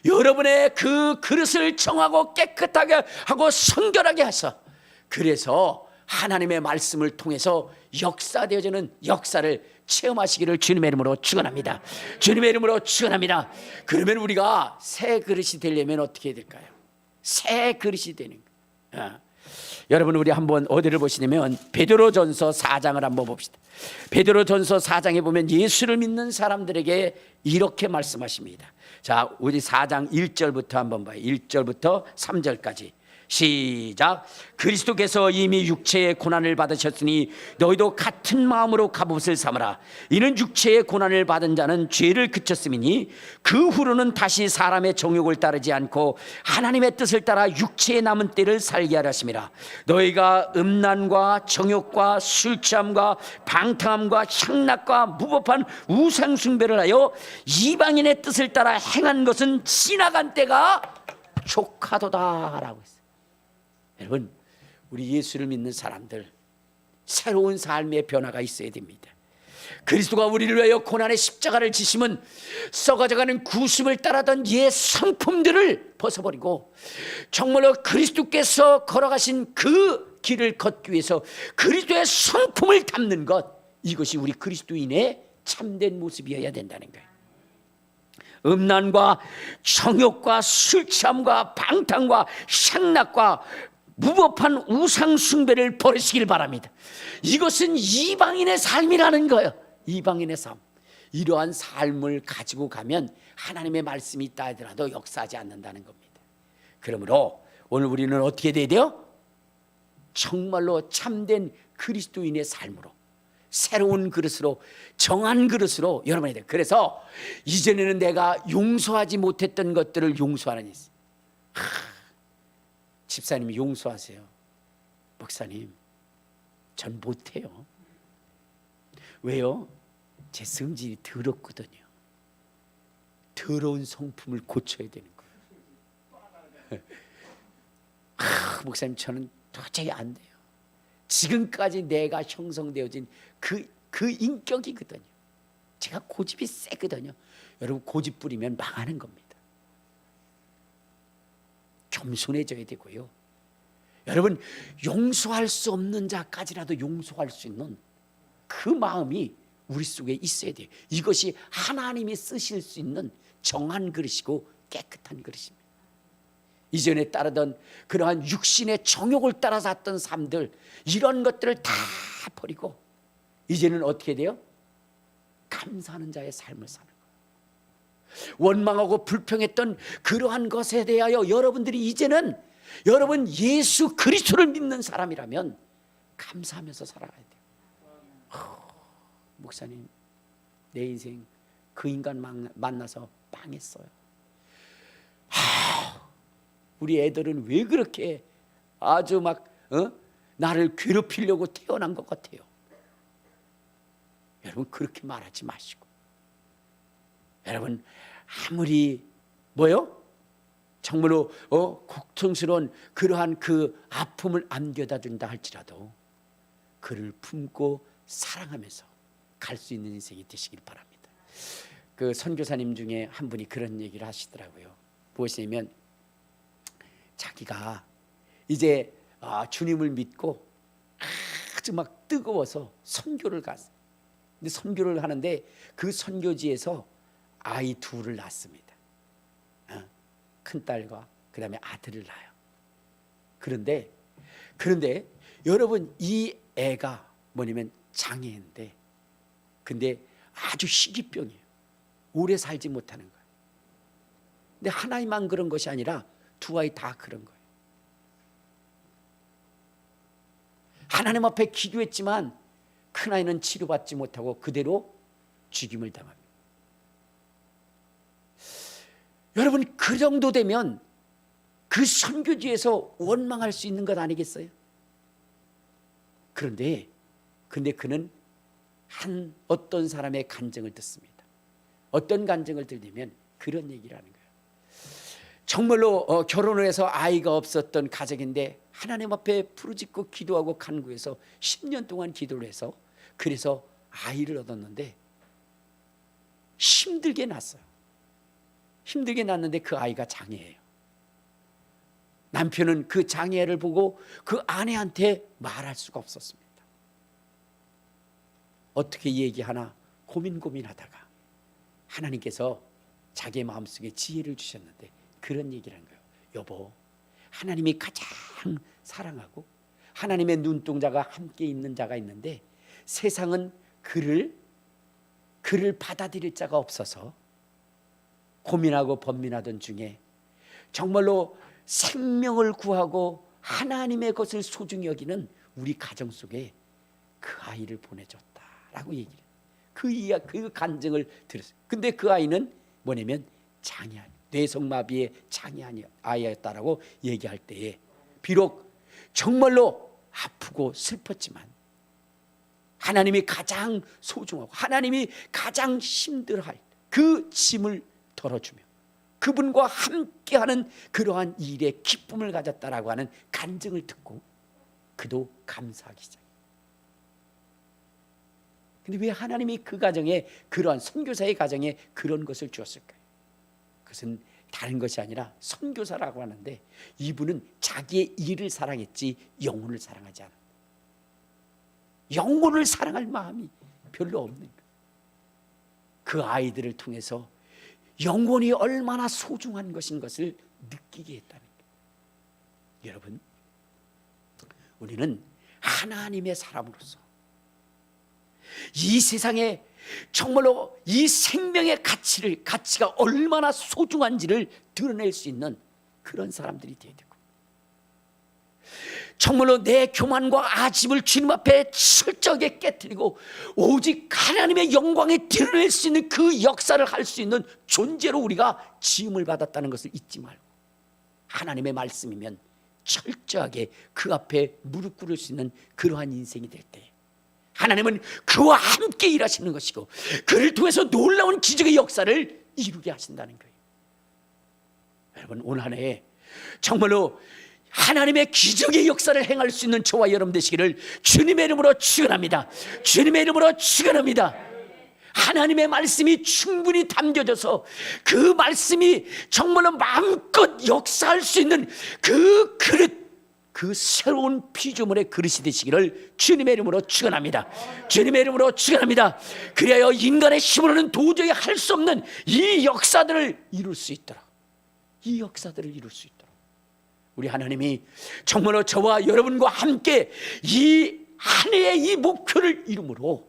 여러분의 그 그릇을 정하고 깨끗하게 하고 성결하게 하셔, 그래서 하나님의 말씀을 통해서 역사되어지는 역사를 체험하시기를 주님의 이름으로 축원합니다. 주님의 이름으로 축원합니다. 그러면 우리가 새 그릇이 되려면 어떻게 해야 될까요? 새 그릇이 되는 거예요. 여러분, 우리 한번 어디를 보시냐면 베드로전서 4장을 한번 봅시다. 베드로전서 4장에 보면 예수를 믿는 사람들에게 이렇게 말씀하십니다. 자, 우리 4장 1절부터 한번 봐요. 1절부터 3절까지 시작. 그리스도께서 이미 육체의 고난을 받으셨으니 너희도 같은 마음으로 갑옷을 삼으라. 이는 육체의 고난을 받은 자는 죄를 그쳤음이니 그 후로는 다시 사람의 정욕을 따르지 않고 하나님의 뜻을 따라 육체의 남은 때를 살게 하려 하심이라. 너희가 음란과 정욕과 술 취함과 방탕함과 향락과 무법한 우상 숭배를 하여 이방인의 뜻을 따라 행한 것은 지나간 때가 족하도다라고 했어요. 여러분, 우리 예수를 믿는 사람들 새로운 삶의 변화가 있어야 됩니다. 그리스도가 우리를 위하여 고난의 십자가를 지심은 썩어져가는 구습을 따르던 옛 성품들을 벗어버리고 정말로 그리스도께서 걸어가신 그 길을 걷기 위해서 그리스도의 성품을 담는 것, 이것이 우리 그리스도인의 참된 모습이어야 된다는 거예요. 음란과 정욕과 술 취함과 방탕과 향락과 무법한 우상 숭배를 버리시길 바랍니다. 이것은 이방인의 삶이라는 거예요. 이방인의 삶. 이러한 삶을 가지고 가면 하나님의 말씀이 있다 하더라도 역사하지 않는다는 겁니다. 그러므로 오늘 우리는 어떻게 돼야 돼요? 정말로 참된 그리스도인의 삶으로, 새로운 그릇으로, 정한 그릇으로 여러분이 돼요. 그래서 이전에는 내가 용서하지 못했던 것들을 용서하는 있어요. 집사님 용서하세요. 목사님, 전 못해요. 왜요? 제 성질이 더럽거든요. 더러운 성품을 고쳐야 되는 거예요. 목사님, 저는 도저히 안 돼요. 지금까지 내가 형성되어진 그 인격이거든요. 제가 고집이 세거든요. 여러분, 고집 부리면 망하는 겁니다. 겸손해져야 되고요. 여러분, 용서할 수 없는 자까지라도 용서할 수 있는 그 마음이 우리 속에 있어야 돼요. 이것이 하나님이 쓰실 수 있는 정한 그릇이고 깨끗한 그릇입니다. 이전에 따르던 그러한 육신의 정욕을 따라 샀던 삶들, 이런 것들을 다 버리고 이제는 어떻게 돼요? 감사하는 자의 삶을 사는 거예요. 원망하고 불평했던 그러한 것에 대하여 여러분들이 이제는 여러분 예수 그리스도를 믿는 사람이라면 감사하면서 살아가야 돼요. 목사님, 내 인생 그 인간 만나서 망했어요. 우리 애들은 왜 그렇게 아주 막 나를 괴롭히려고 태어난 것 같아요. 여러분, 그렇게 말하지 마시고, 여러분, 아무리 뭐요? 정말로 고통스러운 그러한 그 아픔을 안겨다 준다 할지라도 그를 품고 사랑하면서 갈 수 있는 인생이 되시길 바랍니다. 그 선교사님 중에 한 분이 그런 얘기를 하시더라고요. 무엇이냐면 자기가 이제 주님을 믿고 아주 막 뜨거워서 선교를 갔어요. 근데 선교를 하는데 그 선교지에서 아이 둘을 낳습니다. 큰딸과 그 다음에 아들을 낳아요. 그런데 여러분, 이 애가 뭐냐면 장애인데, 근데 아주 희귀병이에요. 오래 살지 못하는 거예요. 근데 하나만 그런 것이 아니라 두 아이 다 그런 거예요. 하나님 앞에 기도했지만 큰아이는 치료받지 못하고 그대로 죽임을 당합니다. 여러분, 그 정도 되면 그 선교지에서 원망할 수 있는 것 아니겠어요? 그런데 그는 어떤 사람의 간증을 듣습니다. 어떤 간증을 들으면 그런 얘기를 하는 거예요. 정말로 결혼을 해서 아이가 없었던 가정인데 하나님 앞에 부르짖고 기도하고 간구해서 10년 동안 기도를 해서 그래서 아이를 얻었는데 힘들게 낳았어요. 힘들게 낳았는데 그 아이가 장애예요. 남편은 그 장애를 보고 그 아내한테 말할 수가 없었습니다. 어떻게 얘기하나 고민하다가 하나님께서 자기의 마음속에 지혜를 주셨는데 그런 얘기를 한 거예요. 여보, 하나님이 가장 사랑하고 하나님의 눈동자가 함께 있는 자가 있는데 세상은 그를 받아들일 자가 없어서 고민하고 번민하던 중에 정말로 생명을 구하고 하나님의 것을 소중히 여기는 우리 가정 속에 그 아이를 보내줬다라고 얘기를 해요. 그 간증을 들었어요. 근데 그 아이는 뭐냐면 장애아니, 뇌성마비의 장애아니 아이였다라고 얘기할 때에 비록 정말로 아프고 슬펐지만 하나님이 가장 소중하고 하나님이 가장 힘들어할 그 짐을 덜어주며 그분과 함께하는 그러한 일에 기쁨을 가졌다라고 하는 간증을 듣고 그도 감사하기 시작해요. 근데 왜 하나님이 그 가정에 그러한 선교사의 가정에 그런 것을 주었을까요? 그것은 다른 것이 아니라 선교사라고 하는데 이분은 자기의 일을 사랑했지 영혼을 사랑하지 않았다. 영혼을 사랑할 마음이 별로 없는 거예요. 그 아이들을 통해서 영혼이 얼마나 소중한 것인 것을 느끼게 했다는 거예요. 여러분, 우리는 하나님의 사람으로서 이 세상에 정말로 이 생명의 가치가 얼마나 소중한지를 드러낼 수 있는 그런 사람들이 되어야 되고, 정말로 내 교만과 아집을 주님 앞에 철저하게 깨뜨리고 오직 하나님의 영광에 드러낼 수 있는 그 역사를 할 수 있는 존재로 우리가 지음을 받았다는 것을 잊지 말고 하나님의 말씀이면 철저하게 그 앞에 무릎 꿇을 수 있는 그러한 인생이 될 때 하나님은 그와 함께 일하시는 것이고 그를 통해서 놀라운 기적의 역사를 이루게 하신다는 거예요. 여러분, 올 한 해 정말로 하나님의 기적의 역사를 행할 수 있는 저와 여러분 되시기를 주님의 이름으로 축원합니다. 주님의 이름으로 축원합니다. 하나님의 말씀이 충분히 담겨져서 그 말씀이 정말로 마음껏 역사할 수 있는 그 그릇, 그 새로운 피조물의 그릇이 되시기를 주님의 이름으로 축원합니다. 주님의 이름으로 축원합니다. 그래야 인간의 힘으로는 도저히 할 수 없는 이 역사들을 이룰 수 있도록, 이 역사들을 이룰 수 있도록 우리 하나님이 정말로 저와 여러분과 함께 이 한 해의 이 목표를 이루므로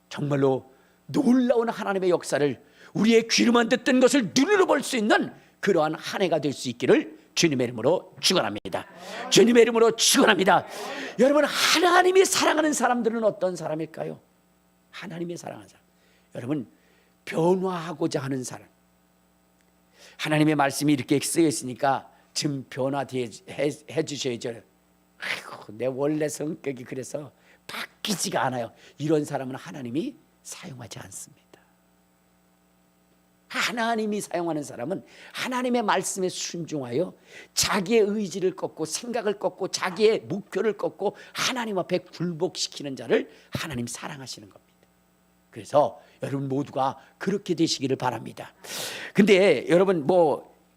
정말로 놀라운 하나님의 역사를 우리의 귀로만 듣던 것을 눈으로 볼 수 있는 그러한 한 해가 될 수 있기를 주님의 이름으로 축원합니다. 주님의 이름으로 축원합니다. 여러분, 하나님이 사랑하는 사람들은 어떤 사람일까요? 하나님이 사랑하는 사람, 여러분, 변화하고자 하는 사람. 하나님의 말씀이 이렇게 쓰여 있으니까 좀 변화해 주셔야죠. 아이고, 내 원래 성격이 그래서 바뀌지가 않아요. 이런 사람은 하나님이 사용하지 않습니다. 하나님이 사용하는 사람은 하나님의 말씀에 순종하여 자기의 의지를 꺾고 생각을 꺾고 자기의 목표를 꺾고 하나님 앞에 굴복시키는 자를 하나님 사랑하시는 겁니다. 그래서 여러분 모두가 그렇게 되시기를 바랍니다. 근데 여러분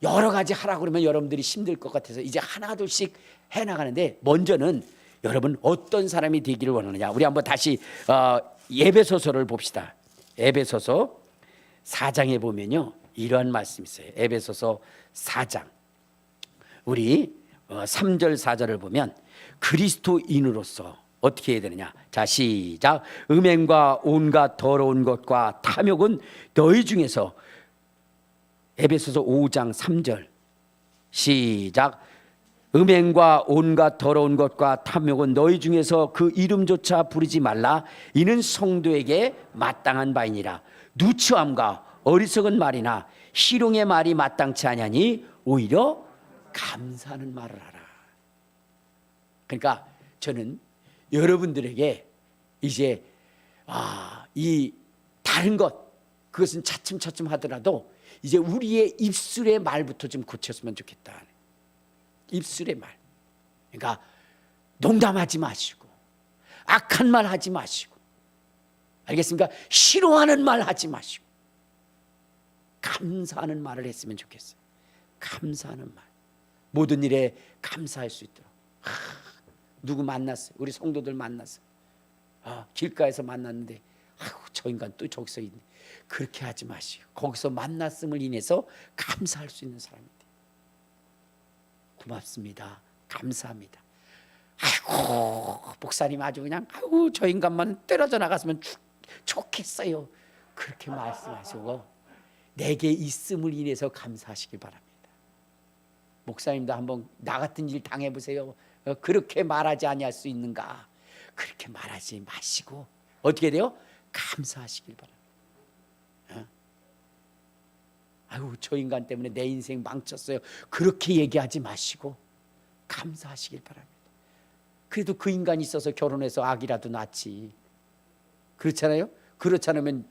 여러 가지 하라고 그러면 여러분들이 힘들 것 같아서 이제 하나둘씩 해나가는데, 먼저는 여러분 어떤 사람이 되기를 원하느냐, 우리 한번 다시 에베소서를 봅시다. 에베소서 4장에 보면요, 이러한 말씀이 있어요. 에베소서 4장 우리 3절 4절을 보면 그리스도인으로서 어떻게 해야 되느냐. 자, 시작. 음행과 온갖 더러운 것과 탐욕은 너희 중에서, 에베소서 5장 3절 시작. 음행과 온갖 더러운 것과 탐욕은 너희 중에서 그 이름조차 부르지 말라. 이는 성도에게 마땅한 바이니라. 누추함과 어리석은 말이나 희롱의 말이 마땅치 아니하니 오히려 감사하는 말을 하라. 그러니까 저는 여러분들에게 이제 이 다른 것, 그것은 차츰차츰 하더라도 이제 우리의 입술의 말부터 좀 고쳤으면 좋겠다. 입술의 말. 그러니까 농담하지 마시고 악한 말 하지 마시고, 알겠습니까? 싫어하는 말 하지 마시고 감사하는 말을 했으면 좋겠어요. 감사하는 말. 모든 일에 감사할 수 있도록. 누구 만났어요? 우리 성도들 만났어요. 길가에서 만났는데 저 인간 또 저기서 있네. 그렇게 하지 마시고 거기서 만났음을 인해서 감사할 수 있는 사람이 돼요. 고맙습니다. 감사합니다. 아이고 목사님 아주 그냥 아이고 저 인간만 떨어져 나갔으면 좋겠어요. 그렇게 말씀하시고 내게 있음을 인해서 감사하시길 바랍니다. 목사님도 한번 나 같은 일 당해보세요. 그렇게 말하지 아니할 수 있는가? 그렇게 말하지 마시고 어떻게 돼요? 감사하시길 바랍니다. 아유 저 인간 때문에 내 인생 망쳤어요. 그렇게 얘기하지 마시고 감사하시길 바랍니다. 그래도 그 인간이 있어서 결혼해서 아기라도 낳지. 그렇잖아요. 그렇지 않으면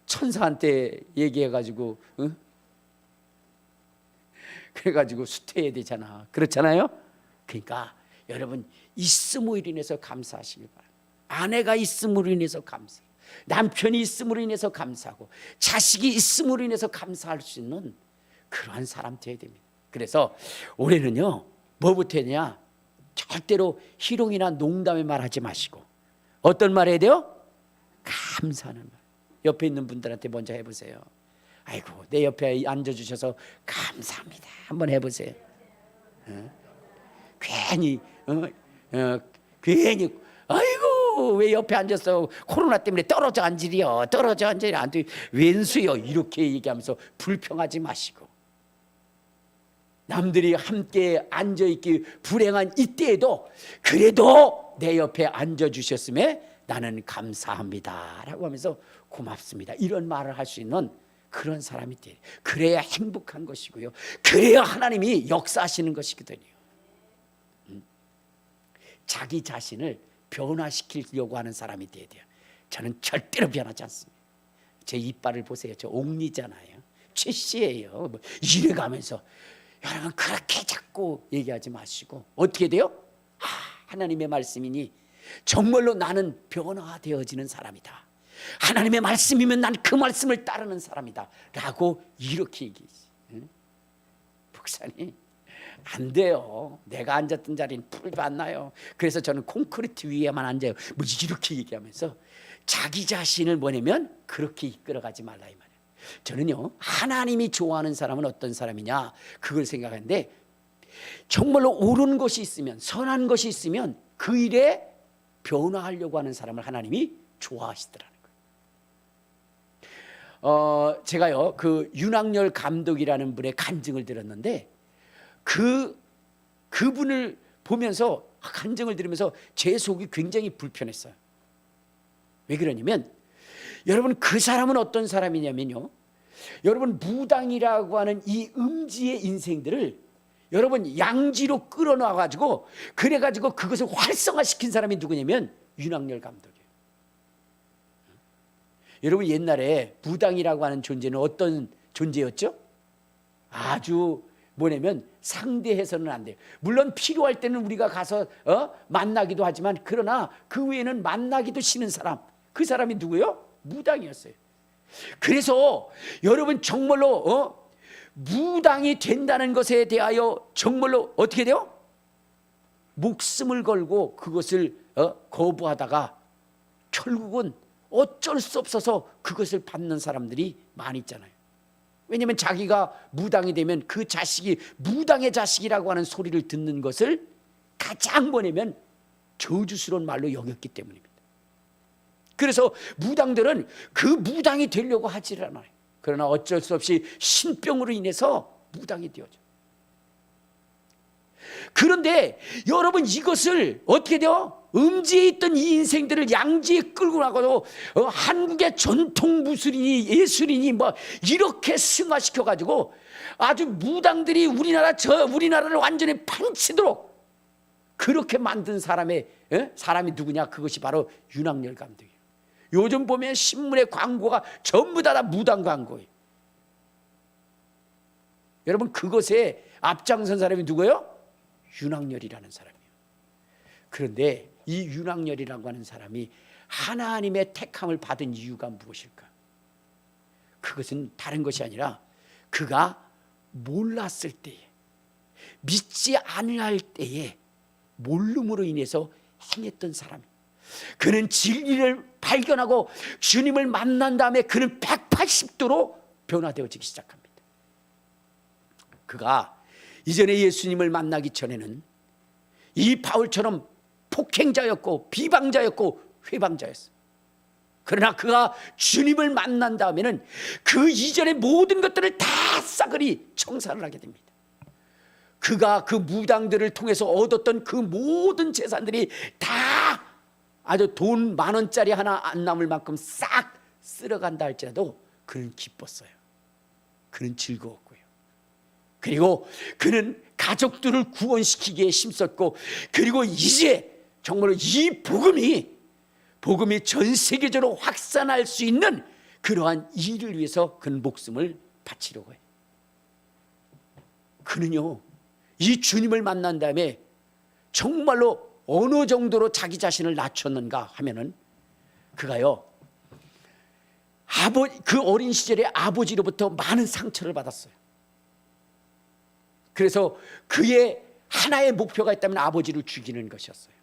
천사한테 얘기해가지고 그래가지고 수태해야 되잖아. 그렇잖아요. 그러니까 여러분 있음으로 인해서 감사하시길 바랍니다. 아내가 있음으로 인해서 감사해요. 남편이 있음으로 인해서 감사하고 자식이 있음으로 인해서 감사할 수 있는 그러한 사람 되어야 됩니다. 그래서 올해는요 뭐부터 해야 되냐? 절대로 희롱이나 농담의 말 하지 마시고 어떤 말 해야 돼요? 감사하는 말. 옆에 있는 분들한테 먼저 해보세요. 아이고 내 옆에 앉아주셔서 감사합니다. 한번 해보세요. 괜히 괜히 아이고 왜 옆에 앉아서 코로나 때문에 떨어져 앉으려 떨어져 앉으려 안 돼. 왼수요 이렇게 얘기하면서 불평하지 마시고 남들이 함께 앉아있기 불행한 이때에도 그래도 내 옆에 앉아주셨음에 나는 감사합니다 라고 하면서 고맙습니다 이런 말을 할 수 있는 그런 사람이 돼요. 그래야 행복한 것이고요. 그래야 하나님이 역사하시는 것이거든요. 자기 자신을 변화시키려고 하는 사람이 돼야 돼요. 저는 절대로 변하지 않습니다. 제 이빨을 보세요. 저 옥리잖아요. 최씨예요. 이래가면서 여러분 그렇게 자꾸 얘기하지 마시고 어떻게 돼요? 하나님의 말씀이니 정말로 나는 변화되어지는 사람이다. 하나님의 말씀이면 난 그 말씀을 따르는 사람이다 라고 이렇게 얘기하지. 목사님 안 돼요. 내가 앉았던 자리는 풀도 안 나요. 그래서 저는 콘크리트 위에만 앉아요. 뭐 이렇게 얘기하면서 자기 자신을 뭐냐면 그렇게 이끌어가지 말라 이 말이에요. 저는요 하나님이 좋아하는 사람은 어떤 사람이냐 그걸 생각하는데 정말로 옳은 것이 있으면 선한 것이 있으면 그 일에 변화하려고 하는 사람을 하나님이 좋아하시더라는 거예요. 제가요 그 윤학열 감독이라는 분의 간증을 들었는데 그분을 보면서 간증을 들으면서 제 속이 굉장히 불편했어요. 왜 그러냐면 여러분 그 사람은 어떤 사람이냐면요 여러분 무당이라고 하는 이 음지의 인생들을 여러분 양지로 끌어놔 가지고 그래가지고 그것을 활성화시킨 사람이 누구냐면 윤학열 감독이에요. 여러분 옛날에 무당이라고 하는 존재는 어떤 존재였죠? 아주 뭐냐면 상대해서는 안 돼요. 물론 필요할 때는 우리가 가서 만나기도 하지만 그러나 그 외에는 만나기도 싫은 사람 그 사람이 누구예요? 무당이었어요. 그래서 여러분 정말로 무당이 된다는 것에 대하여 정말로 어떻게 돼요? 목숨을 걸고 그것을 거부하다가 결국은 어쩔 수 없어서 그것을 받는 사람들이 많이 있잖아요. 왜냐하면 자기가 무당이 되면 그 자식이 무당의 자식이라고 하는 소리를 듣는 것을 가장 뭐냐면 저주스러운 말로 여겼기 때문입니다. 그래서 무당들은 그 무당이 되려고 하질 않아요. 그러나 어쩔 수 없이 신병으로 인해서 무당이 되어져. 그런데 여러분 이것을 어떻게 돼요? 음지에 있던 이 인생들을 양지에 끌고 나가서 한국의 전통 무술이니 예술이니 뭐 이렇게 승화시켜 가지고 아주 무당들이 우리나라를 완전히 판치도록 그렇게 만든 사람이 누구냐? 그것이 바로 윤학열 감독이에요. 요즘 보면 신문의 광고가 전부 다 무당 광고예요. 여러분, 그것에 앞장선 사람이 누구예요? 윤학열이라는 사람이에요. 그런데 이 윤학열이라고 하는 사람이 하나님의 택함을 받은 이유가 무엇일까? 그것은 다른 것이 아니라 그가 몰랐을 때에, 믿지 아니할 때에 모름으로 인해서 행했던 사람이에요. 그는 진리를 발견하고 주님을 만난 다음에 그는 180도로 변화되어지기 시작합니다. 그가 이전에 예수님을 만나기 전에는 이 바울처럼 폭행자였고 비방자였고 회방자였어요. 그러나 그가 주님을 만난 다음에는 그 이전의 모든 것들을 다 싸그리 청산을 하게 됩니다. 그가 그 무당들을 통해서 얻었던 그 모든 재산들이 다 아주 돈 10,000원짜리 하나 안 남을 만큼 싹 쓸어간다 할지라도 그는 기뻤어요. 그는 즐거웠고요. 그리고 그는 가족들을 구원시키기에 힘썼고, 그리고 이제 정말로 이 복음이 전 세계적으로 확산할 수 있는 그러한 일을 위해서 그는 목숨을 바치려고 해요. 그는요, 이 주님을 만난 다음에 정말로 어느 정도로 자기 자신을 낮췄는가 하면은, 그가요, 그 어린 시절에 아버지로부터 많은 상처를 받았어요. 그래서 그의 하나의 목표가 있다면 아버지를 죽이는 것이었어요.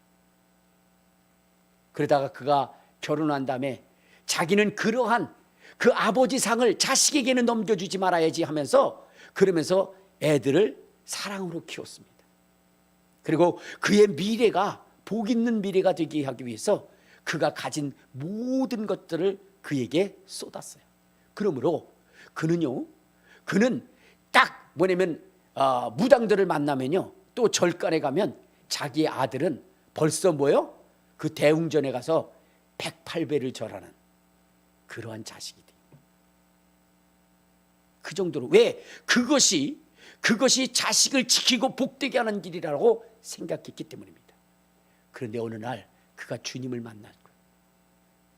그러다가 그가 결혼한 다음에 자기는 그러한 그 아버지 상을 자식에게는 넘겨주지 말아야지 하면서, 그러면서 애들을 사랑으로 키웠습니다. 그리고 그의 미래가 복 있는 미래가 되게 하기 위해서 그가 가진 모든 것들을 그에게 쏟았어요. 그러므로 그는 딱 뭐냐면 무당들을 만나면요, 또 절간에 가면 자기의 아들은 벌써 뭐요? 그 대웅전에 가서 108배를 절하는 그러한 자식이 돼요. 그 정도로. 왜? 그것이 자식을 지키고 복되게 하는 길이라고 생각했기 때문입니다. 그런데 어느 날 그가 주님을 만난 거예요.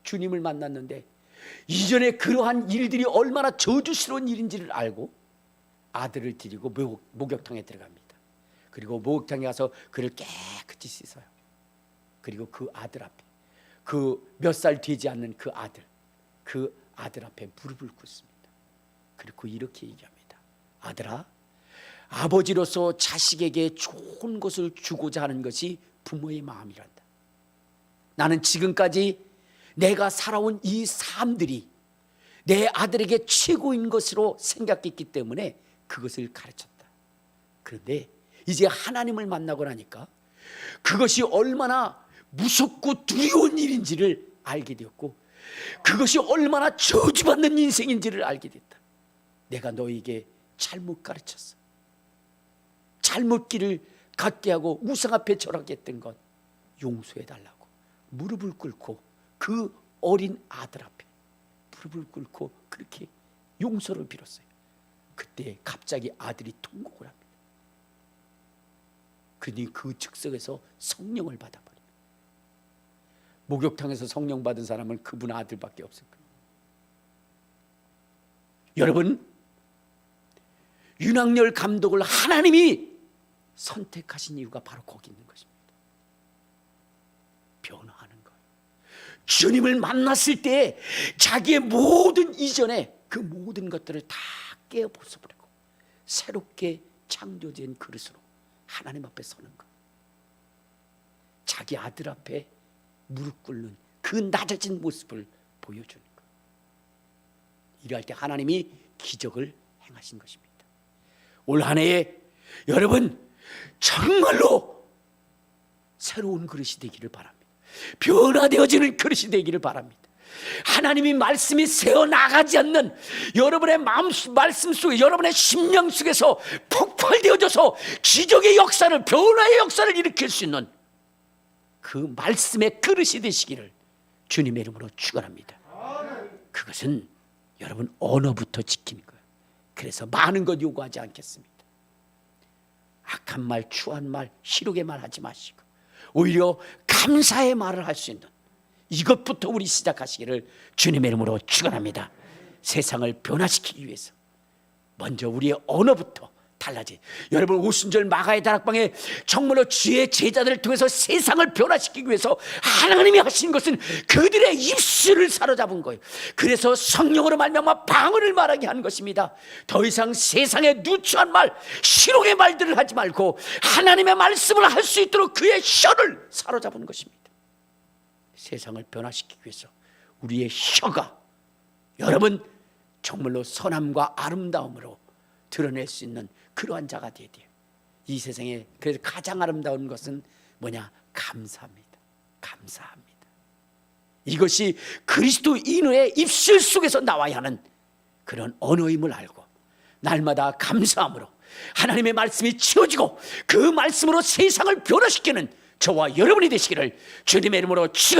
주님을 만났는데 이전에 그러한 일들이 얼마나 저주스러운 일인지를 알고 아들을 데리고 목욕탕에 들어갑니다. 그리고 목욕탕에 가서 그를 깨끗이 씻어요. 그리고 그 아들 앞에, 그 몇 살 되지 않는 그 아들 앞에 무릎을 꿇습니다. 그리고 이렇게 얘기합니다. 아들아, 아버지로서 자식에게 좋은 것을 주고자 하는 것이 부모의 마음이란다. 나는 지금까지 내가 살아온 이 삶들이 내 아들에게 최고인 것으로 생각했기 때문에 그것을 가르쳤다. 그런데 이제 하나님을 만나고 나니까 그것이 얼마나 무섭고 두려운 일인지를 알게 되었고, 그것이 얼마나 저주받는 인생인지를 알게 됐다. 내가 너에게 잘못 가르쳤어. 잘못 길을 갖게 하고 우상 앞에 절하게 했던 것 용서해달라고 무릎을 꿇고, 그 어린 아들 앞에 무릎을 꿇고 그렇게 용서를 빌었어요. 그때 갑자기 아들이 통곡을 합니다. 그니 그 즉석에서 성령을 받아버립니다. 목욕탕에서 성령 받은 사람은 그분 아들밖에 없을 거예요. 여러분, 윤학열 감독을 하나님이 선택하신 이유가 바로 거기 있는 것입니다. 변화하는 거예요. 주님을 만났을 때 자기의 모든 이전에 그 모든 것들을 다 깨어 부숴버리고 새롭게 창조된 그릇으로 하나님 앞에 서는 것. 자기 아들 앞에 무릎 꿇는 그 낮아진 모습을 보여주는 것. 이럴 때 하나님이 기적을 행하신 것입니다. 올 한 해에 여러분 정말로 새로운 그릇이 되기를 바랍니다. 변화되어지는 그릇이 되기를 바랍니다. 하나님이 말씀이 새어나가지 않는 여러분의 말씀 속에, 여러분의 심령 속에서 폭발되어져서 기적의 역사를, 변화의 역사를 일으킬 수 있는 그 말씀의 그릇이 되시기를 주님의 이름으로 축원합니다. 그것은 여러분 언어부터 지키는 거예요. 그래서 많은 것 요구하지 않겠습니다. 악한 말, 추한 말, 희롱의 말 하지 마시고 오히려 감사의 말을 할 수 있는 이것부터 우리 시작하시기를 주님의 이름으로 축원합니다. 세상을 변화시키기 위해서 먼저 우리의 언어부터 달라지. 여러분, 오순절 마가의 다락방에 정말로 주의 제자들을 통해서 세상을 변화시키기 위해서 하나님이 하신 것은 그들의 입술을 사로잡은 거예요. 그래서 성령으로 말미암아 방언을 말하게 하는 것입니다. 더 이상 세상의 누추한 말, 실용의 말들을 하지 말고 하나님의 말씀을 할 수 있도록 그의 혀를 사로잡은 것입니다. 세상을 변화시키기 위해서 우리의 혀가, 여러분, 정말로 선함과 아름다움으로 드러낼 수 있는 그러한 자가 되어야 돼요. 이 세상에 그래서 가장 아름다운 것은 뭐냐? 감사합니다. 감사합니다. 이것이 그리스도인의 입술 속에서 나와야 하는 그런 언어임을 알고 날마다 감사함으로 하나님의 말씀이 채워지고 그 말씀으로 세상을 변화시키는 저와 여러분이 되시기를 주님의 이름으로 축원합니다.